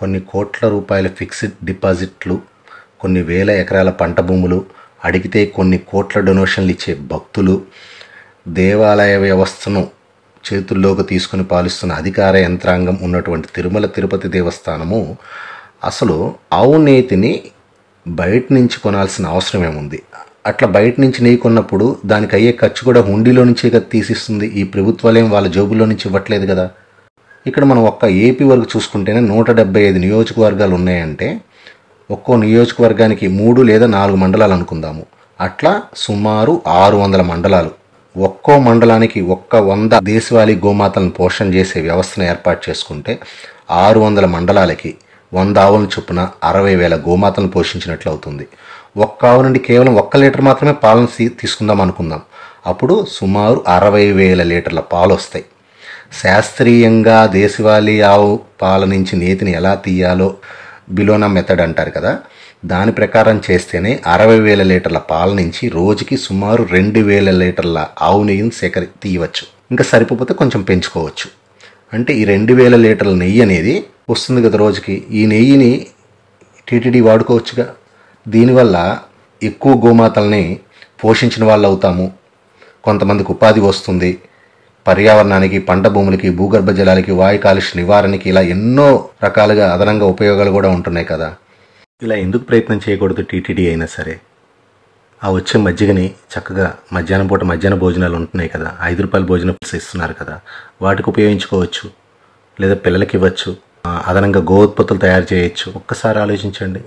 కొన్ని కోట్ల రూపాయల ఫిక్స్డ్ డిపాజిట్లు, కొన్ని వేల ఎకరాల పంట భూములు, అడిగితే కొన్ని కోట్ల డొనేషన్లు ఇచ్చే భక్తులు, దేవాలయ వ్యవస్థను చేతుల్లోకి తీసుకుని పాలిస్తున్న అధికార యంత్రాంగం ఉన్నటువంటి తిరుమల తిరుపతి దేవస్థానము అసలు ఆవు నేతిని బయట నుంచి కొనాల్సిన అవసరం ఏముంది? అట్లా బయట నుంచి నెయ్యి కొన్నప్పుడు దానికి అయ్యే ఖర్చు కూడా హుండీలో నుంచే కదా తీసిస్తుంది. ఈ ప్రభుత్వాలేం వాళ్ళ జోబుల్లో నుంచి ఇవ్వట్లేదు కదా. ఇక్కడ మనం ఒక్క ఏపీ వరకు చూసుకుంటేనే 175 నియోజకవర్గాలు ఉన్నాయంటే ఒక్కో నియోజకవర్గానికి 3 లేదా 4 మండలాలు అనుకుందాము. అట్లా సుమారు 600 మండలాలు. ఒక్కో మండలానికి 100 దేశవాళీ గోమాతలను పోషణ చేసే వ్యవస్థను ఏర్పాటు చేసుకుంటే 600 మండలాలకి 100 ఆవుల చొప్పున 60,000 గోమాతలను పోషించినట్లు అవుతుంది. ఒక్క ఆవు నుండి కేవలం 1 లీటర్ మాత్రమే పాలను తీసుకుందాం అనుకుందాం. అప్పుడు సుమారు 60,000 లీటర్ల పాలు వస్తాయి. శాస్త్రీయంగా దేశవాళీ ఆవు పాల నుంచి నేతిని ఎలా తీయాలో బిలోనా మెథడ్ అంటారు కదా, దాని ప్రకారం చేస్తేనే 60,000 లీటర్ల పాల నుంచి రోజుకి సుమారు 2,000 లీటర్ల ఆవు నెయ్యిని తీయవచ్చు. ఇంకా సరిపోతే కొంచెం పెంచుకోవచ్చు. అంటే ఈ 2,000 లీటర్ల నెయ్యి అనేది వస్తుంది కదా రోజుకి. ఈ నెయ్యిని టీటీడీ వాడుకోవచ్చుగా. దీనివల్ల ఎక్కువ గోమాతల్ని పోషించిన వాళ్ళు అవుతాము. కొంతమందికి ఉపాధి వస్తుంది. పర్యావరణానికి, పంట భూములకి, భూగర్భ జలాలకి, వాయు కాలుష్య నివారణకి ఇలా ఎన్నో రకాలుగా అదనంగా ఉపయోగాలు కూడా ఉంటున్నాయి కదా. ఇలా ఎందుకు ప్రయత్నం చేయకూడదు టీటీడీ అయినా సరే? ఆ వచ్చే మజ్జిగని చక్కగా మధ్యాహ్నం పూట మధ్యాహ్న భోజనాలు ఉంటున్నాయి కదా, 5 రూపాయల భోజనం ఇస్తున్నారు కదా, వాటికి ఉపయోగించుకోవచ్చు. లేదా పిల్లలకి ఇవ్వచ్చు. అదనంగా గో ఉత్పత్తులు తయారు చేయొచ్చు. ఒక్కసారి ఆలోచించండి.